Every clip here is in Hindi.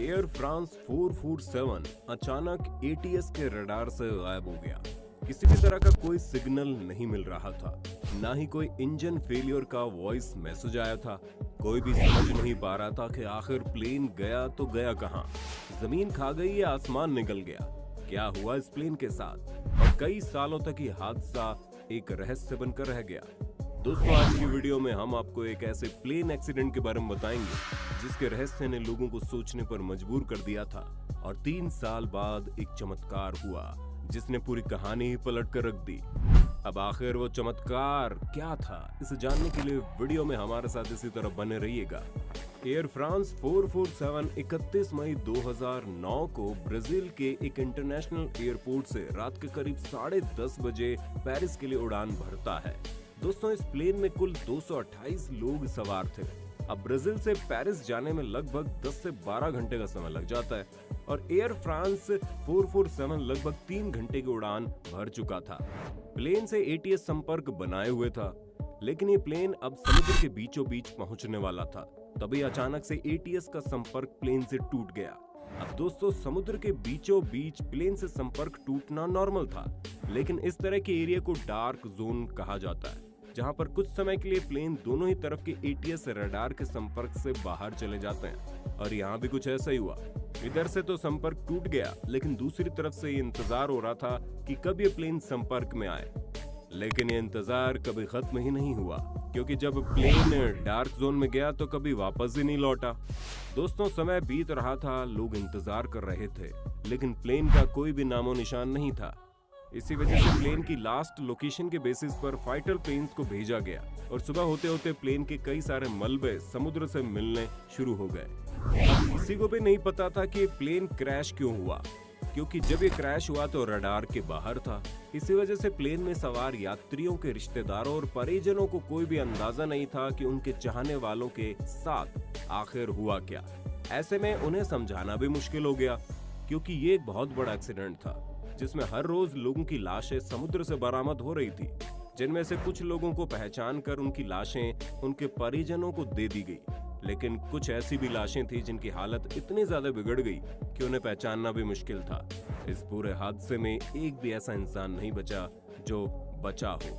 एयर फ्रांस 447 अचानक एटीएस के रडार से गायब हो गया। किसी भी तरह का कोई सिग्नल नहीं मिल रहा था, ना ही कोई इंजन फेलियर का वॉइस मैसेज आया था। कोई भी समझ नहीं पा रहा था कि आखिर प्लेन गया तो गया कहां? जमीन खा गई या आसमान निकल गया? क्या हुआ इस प्लेन के साथ? और कई सालों तक ये हादसा एक रहस्य बनकर रह गया। दोस्तों, आज की वीडियो में हम आपको एक ऐसे प्लेन एक्सीडेंट के बारे में बताएंगे जिसके रहस्य ने लोगों को सोचने पर मजबूर कर दिया था और 3 साल बाद एक चमत्कार हुआ जिसने पूरी कहानी ही पलट कर रख दी। अब आखिर वो चमत्कार क्या था, इसे जानने के लिए वीडियो में हमारे साथ इसी तरह बने रहिएगा। एयर फ्रांस 447 31 मई 2009 को ब्राजील के एक इंटरनेशनल एयरपोर्ट से रात के करीब 10:30 बजे पेरिस के लिए उड़ान भरता है। दोस्तों, इस प्लेन में कुल 228 लोग सवार थे। अब ब्राजील से पेरिस जाने में लगभग 10 से 12 घंटे का समय लग जाता है और एयर फ्रांस 447 लगभग 3 घंटे की उड़ान भर चुका था। प्लेन से एटीएस संपर्क बनाए हुए था, लेकिन ये प्लेन अब समुद्र के बीचों बीच पहुंचने वाला था। तभी अचानक से एटीएस का संपर्क प्लेन से टूट गया। अब दोस्तों, समुद्र के बीचों बीच प्लेन से संपर्क टूटना नॉर्मल था, लेकिन इस तरह के एरिया को डार्क जोन कहा जाता है, जहां पर कुछ समय के लिए प्लेन दोनों ही तरफ के एटीएस रडार के संपर्क से बाहर चले जाते हैं। और यहाँ भी कुछ ऐसा ही हुआ। इधर से तो संपर्क टूट गया, लेकिन दूसरी तरफ से ये इंतजार हो रहा था कि कब ये प्लेन संपर्क में आए। लेकिन ये इंतजार कभी खत्म ही नहीं हुआ, क्योंकि जब प्लेन डार्क जोन में गया तो कभी वापस ही नहीं लौटा। दोस्तों, समय बीत रहा था, लोग इंतजार कर रहे थे, लेकिन प्लेन का कोई भी नामो निशान नहीं था। इसी वजह से प्लेन की लास्ट लोकेशन के बेसिस पर फाइटर प्लेन्स को भेजा गया और सुबह होते होते प्लेन के कई सारे मलबे समुद्र से मिलने शुरू हो गए। किसी को भी नहीं पता था कि प्लेन क्रैश क्यों हुआ, क्योंकि जब ये क्रैश हुआ तो रडार के बाहर था। इसी वजह से प्लेन में सवार यात्रियों के रिश्तेदारों और परिजनों को कोई भी अंदाजा नहीं था कि उनके चाहने वालों के साथ आखिर हुआ क्या। ऐसे में उन्हें समझाना भी मुश्किल हो गया, क्योंकि ये एक बहुत बड़ा एक्सीडेंट था जिसमें हर रोज लोगों की लाशें समुद्र से बरामद हो रही थी, जिनमें से कुछ लोगों को पहचान कर उनकी लाशें उनके परिजनों को दे दी गई। लेकिन कुछ ऐसी भी लाशें थी जिनकी हालत इतनी ज्यादा बिगड़ गई कि उन्हें पहचानना भी मुश्किल था। इस पूरे हादसे में एक भी ऐसा इंसान नहीं बचा जो बचा हो।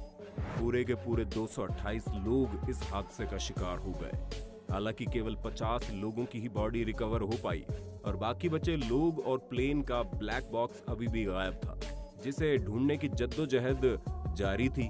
पूरे के पूरे 228 लोग इस हादसे का शिकार हो गए। हालांकि केवल 50 लोगों की ही बॉडी रिकवर हो पाई और बाकी बचे लोग और प्लेन का ब्लैक बॉक्स अभी भी गायब था, जिसे ढूंढने की जद्दोजहद जारी थी,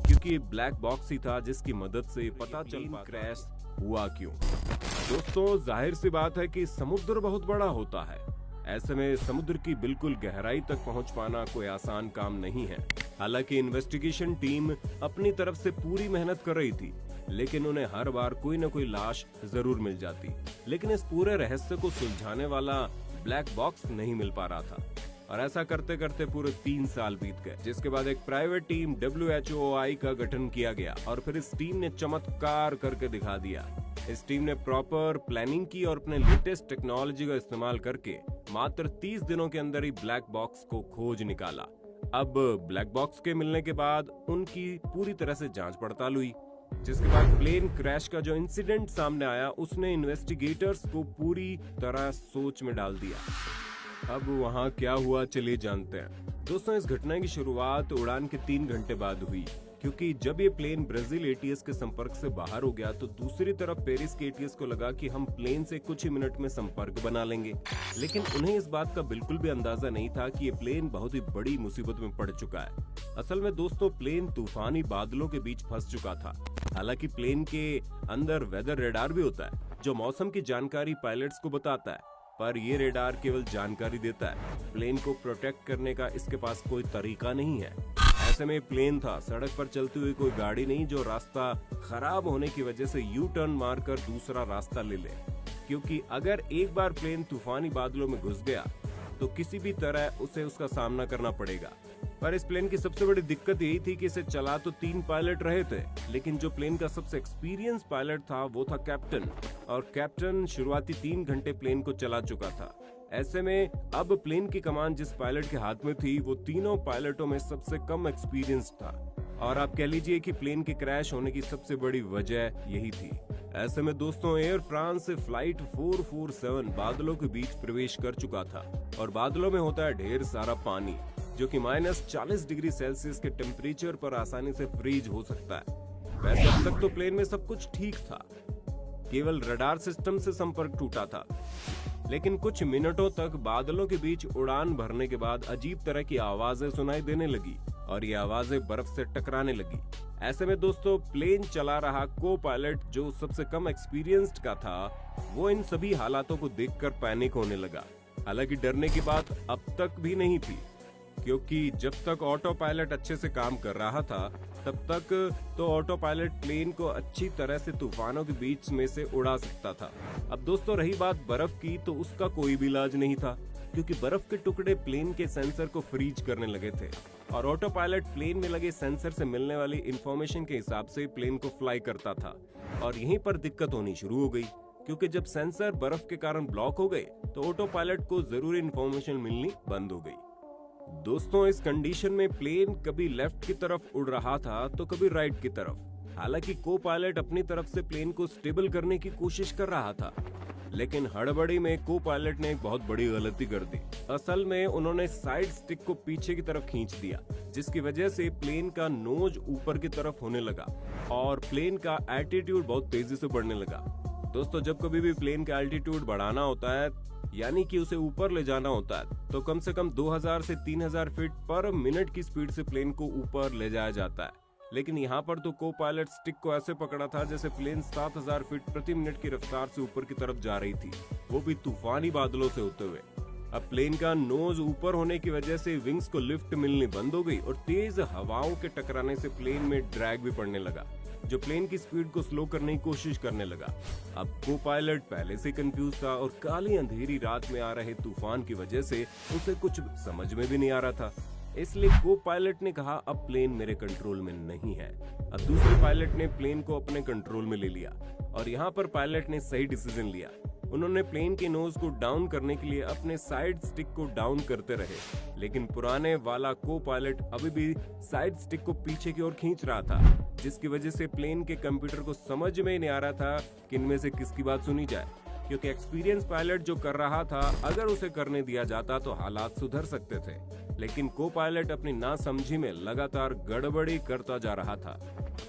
क्योंकि ब्लैक बॉक्स ही था जिसकी मदद से पता चल क्रैश हुआ क्यों। दोस्तों, जाहिर सी बात है कि समुद्र बहुत बड़ा होता है। ऐसे में समुद्र की बिल्कुल गहराई तक पहुंच पाना कोई आसान काम नहीं है। हालांकि इन्वेस्टिगेशन टीम अपनी तरफ से पूरी मेहनत कर रही थी, लेकिन उन्हें हर बार कोई न कोई लाश जरूर मिल जाती। लेकिन इस पूरे रहस्य को सुलझाने वाला ब्लैक बॉक्स नहीं मिल पा रहा था और ऐसा करते करते पूरे 3 साल बीत गए, जिसके बाद एक प्राइवेट टीम WHOI का गठन किया गया और फिर इस टीम ने चमत्कार करके दिखा दिया। इस टीम ने प्रॉपर प्लानिंग की और अपने लेटेस्ट टेक्नोलॉजी का इस्तेमाल करके मात्र 30 दिनों के अंदर ही ब्लैक बॉक्स को खोज निकाला। अब ब्लैक बॉक्स के मिलने के बाद उनकी पूरी तरह से जांच पड़ताल हुई, जिसके बाद प्लेन क्रैश का जो इंसिडेंट सामने आया उसने इन्वेस्टिगेटर्स को पूरी तरह सोच में डाल दिया। अब वहां क्या हुआ, चलिए जानते हैं। दोस्तों, इस घटना की शुरुआत उड़ान के 3 घंटे बाद हुई, क्योंकि जब ये प्लेन ब्राजील एटीएस के संपर्क से बाहर हो गया तो दूसरी तरफ पेरिस के एटीएस को लगा कि हम प्लेन से कुछ ही मिनट में संपर्क बना लेंगे। लेकिन उन्हें इस बात का बिल्कुल भी अंदाजा नहीं था कि ये प्लेन बहुत ही बड़ी मुसीबत में पड़ चुका है। असल में दोस्तों, प्लेन तूफानी बादलों के बीच फंस चुका था। हालांकि प्लेन के अंदर वेदर रेडार भी होता है जो मौसम की जानकारी पायलट्स को बताता है, पर ये रेडार केवल जानकारी देता है। प्लेन को प्रोटेक्ट करने का इसके पास कोई तरीका नहीं है। ऐसे में प्लेन था, सड़क पर चलती हुई कोई गाड़ी नहीं जो रास्ता खराब होने की वजह से यू टर्न मारकर दूसरा रास्ता ले ले, क्योंकि अगर एक बार प्लेन तूफानी बादलों में घुस गया तो किसी भी तरह उसे उसका सामना करना पड़ेगा। पर इस प्लेन की सबसे बड़ी दिक्कत यही थी कि इसे चला तो 3 पायलट रहे थे, लेकिन जो प्लेन का सबसे एक्सपीरियंस पायलट था वो था कैप्टन, और कैप्टन शुरुआती 3 घंटे प्लेन को चला चुका था। ऐसे में अब प्लेन की कमान जिस पायलट के हाथ में थी वो तीनों पायलटों में सबसे कम एक्सपीरियंस था। और आप कह लीजिए कि प्लेन के क्रैश होने की सबसे बड़ी वजह यही थी। ऐसे में दोस्तों एयर फ्रांस से फ्लाइट 447 बादलों के बीच प्रवेश कर चुका था और बादलों में होता है ढेर सारा पानी जो कि -40 डिग्री सेल्सियस के टेम्परेचर पर आसानी से फ्रीज हो सकता है। वैसे अब तक तो प्लेन में सब कुछ ठीक था, केवल रडार सिस्टम से संपर्क टूटा था, लेकिन कुछ मिनटों तक बादलों के बीच उड़ान भरने के बाद अजीब तरह की आवाजें सुनाई देने लगी और ये आवाजें बर्फ से टकराने लगी। ऐसे में दोस्तों प्लेन चला रहा को पायलट जो सबसे कम एक्सपीरियंस्ड का था, वो इन सभी हालातों को देखकर पैनिक होने लगा। हालांकि डरने की बात अब तक भी नहीं थी, क्योंकि जब तक ऑटो पायलट अच्छे से काम कर रहा था तब तक तो ऑटो पायलट प्लेन को अच्छी तरह से तूफानों के बीच में से उड़ा सकता था। अब दोस्तों रही बात बर्फ की, तो उसका कोई भी इलाज नहीं था, क्योंकि बर्फ के टुकड़े प्लेन के सेंसर को फ्रीज करने लगे थे और ऑटो पायलट प्लेन में लगे सेंसर से मिलने वाली इंफॉर्मेशन के हिसाब से प्लेन को फ्लाई करता था। और यहीं पर दिक्कत होनी शुरू हो गई, क्योंकि जब सेंसर बर्फ के कारण ब्लॉक हो गए तो ऑटो पायलट को जरूरी इंफॉर्मेशन मिलनी बंद हो गई। दोस्तों इस कंडीशन में प्लेन कभी लेफ्ट की तरफ उड़ रहा था तो कभी राइट की तरफ। हालांकि को पायलट अपनी तरफ से प्लेन को स्टेबल करने की कोशिश कर रहा था, लेकिन हड़बड़ी में को पायलट ने एक बहुत बड़ी गलती कर दी। असल में उन्होंने साइड स्टिक को पीछे की तरफ खींच दिया, जिसकी वजह से प्लेन का नोज ऊपर की तरफ होने लगा और प्लेन का एल्टीट्यूड बहुत तेजी से बढ़ने लगा। दोस्तों जब कभी भी प्लेन का एल्टीट्यूड बढ़ाना होता है, यानी कि उसे ऊपर ले जाना होता है, तो कम से कम 2000 से 3000 फीट पर मिनट की स्पीड से प्लेन को ऊपर ले जाया जाता है। लेकिन यहाँ पर तो को पायलट स्टिक को ऐसे पकड़ा था जैसे प्लेन 7000 फीट प्रति मिनट की रफ्तार से ऊपर की तरफ जा रही थी, वो भी तूफानी बादलों से होते हुए। अब प्लेन का नोज ऊपर होने की वजह से विंग्स को लिफ्ट मिलनी बंद हो गई और तेज हवाओं के टकराने से प्लेन में ड्रैग भी पड़ने लगा, जो प्लेन की स्पीड को स्लो करने की कोशिश करने लगा। अब को पायलट पहले से कंफ्यूज था और काली अंधेरी रात में आ रहे तूफान की वजह से उसे कुछ समझ में भी नहीं आ रहा था। इसलिए को पायलट ने कहा अब प्लेन मेरे कंट्रोल में नहीं है। अब दूसरे पायलट ने प्लेन को अपने कंट्रोल में ले लिया और यहाँ पर पायलट ने सही डिसीजन लिया। उन्होंने प्लेन के नोज को डाउन करने के लिए अपने साइड स्टिक को डाउन करते रहे, लेकिन पुराने वाला को पायलट अभी भी साइड स्टिक को पीछे की ओर खींच रहा था, जिसकी वजह से प्लेन के कंप्यूटर को समझ में नहीं आ रहा था कि इनमें से किसकी बात सुनी जाए। क्योंकि एक्सपीरियंस पायलट जो कर रहा था, अगर उसे करने दिया जाता तो हालात सुधर सकते थे, लेकिन को पायलट अपनी नासमझी में लगातार गड़बड़ी करता जा रहा था।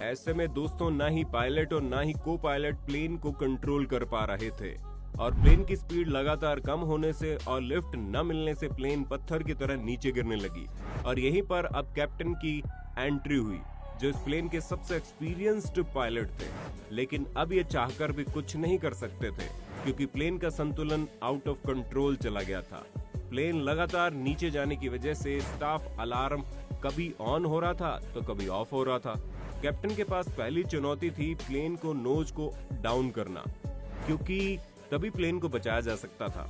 ऐसे में दोस्तों ना ही पायलट और ना ही को पायलट प्लेन को कंट्रोल कर पा रहे थे और प्लेन की स्पीड लगातार कम होने से और लिफ्ट न मिलने से प्लेन पत्थर की तरह नीचे गिरने लगी। और यहीं पर अब कैप्टन की एंट्री हुई, जो इस प्लेन के सबसे एक्सपीरियंस्ड पायलट थे, लेकिन अब ये चाहकर भी कुछ नहीं कर सकते थे, क्योंकि प्लेन का संतुलन आउट ऑफ कंट्रोल चला गया था। प्लेन लगातार नीचे जाने की वजह से स्टाफ अलार्म कभी ऑन हो रहा था तो कभी ऑफ हो रहा था। कैप्टन के पास पहली चुनौती थी प्लेन को नोज को डाउन करना, क्योंकि तभी प्लेन को बचाया जा सकता था।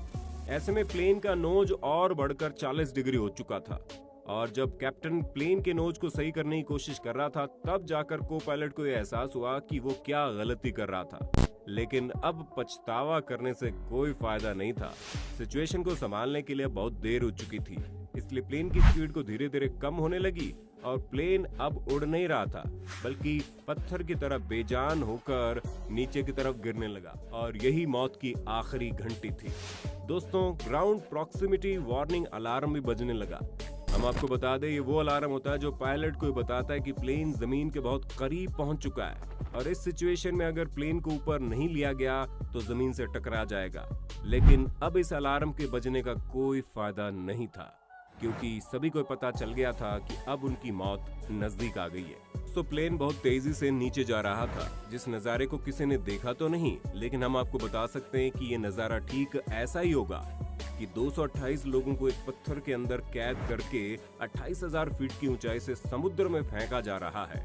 ऐसे में प्लेन का नोज और बढ़कर 40 डिग्री हो चुका था और जब कैप्टन प्लेन के नोज को सही करने की कोशिश कर रहा था, तब जाकर को पायलट को यह एहसास हुआ कि वो क्या गलती कर रहा था। लेकिन अब पछतावा करने से कोई फायदा नहीं था। सिचुएशन को संभालने के लिए बहुत देर हो चुकी थी, इसलिए प्लेन की स्पीड को धीरे धीरे कम होने लगी और प्लेन अब उड़ नहीं रहा था, बल्कि पत्थर की तरह बेजान होकर नीचे की तरफ गिरने लगा और यही मौत की आखिरी घंटी थी। दोस्तों ग्राउंड प्रॉक्सिमिटी वार्निंग अलार्म भी बजने लगा। हम आपको बता दें, ये वो अलार्म होता है जो पायलट को बताता है कि प्लेन जमीन के बहुत करीब पहुंच चुका है और इस सिचुएशन में अगर प्लेन को ऊपर नहीं लिया गया तो जमीन से टकरा जाएगा। लेकिन अब इस अलार्म के बजने का कोई फायदा नहीं था, क्योंकि सभी को पता चल गया था कि अब उनकी मौत नजदीक आ गई है। तो प्लेन बहुत तेजी से नीचे जा रहा था, जिस नजारे को किसी ने देखा तो नहीं, लेकिन हम आपको बता सकते हैं कि ये नजारा ठीक ऐसा ही होगा कि 228 लोगों को एक पत्थर के अंदर कैद करके 28,000 फीट की ऊंचाई से समुद्र में फेंका जा रहा है।